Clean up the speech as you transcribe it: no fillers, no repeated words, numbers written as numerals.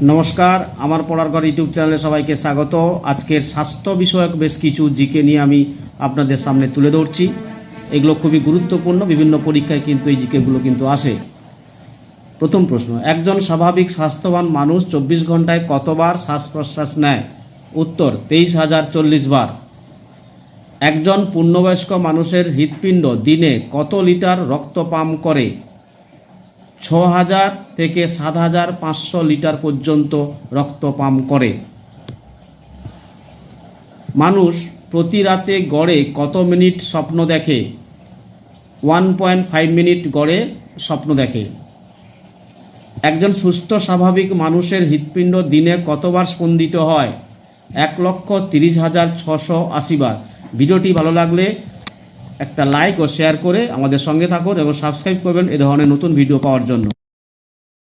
নমস্কার, আমার পড়ার ঘর ইউটিউব চ্যানেলে সবাইকে স্বাগত। আজকের স্বাস্থ্য বিষয়ক বেশ কিছু জিকে নিয়ে আমি আপনাদের সামনে তুলে ধরছি। এগুলো খুবই গুরুত্বপূর্ণ, বিভিন্ন পরীক্ষায় কিন্তু এই জিকেগুলো কিন্তু আসে। প্রথম প্রশ্ন, একজন স্বাভাবিক স্বাস্থ্যবান মানুষ 24 ঘন্টায় কতবার শ্বাস প্রশ্বাস নেয়? উত্তর 23,040 বার। একজন পূর্ণবয়স্ক মানুষের হৃৎপিণ্ড দিনে কত লিটার রক্ত পাম্প করে? 6,000 থেকে 7,500 লিটার পর্যন্ত রক্ত পাম্প করে। মানুষ প্রতি রাতে গড়ে কত মিনিট স্বপ্ন দেখে? 1.5 মিনিট গড়ে স্বপ্ন দেখে। একজন সুস্থ স্বাভাবিক মানুষের হৃৎপিণ্ড দিনে কতবার স্পন্দিত হয়? 1,30,680 বার। ভিডিওটি ভালো লাগলে একটা লাইক ও শেয়ার করে আমাদের সঙ্গে থাকুন এবং সাবস্ক্রাইব করবেন এ ধরনের নতুন ভিডিও পাওয়ার জন্য।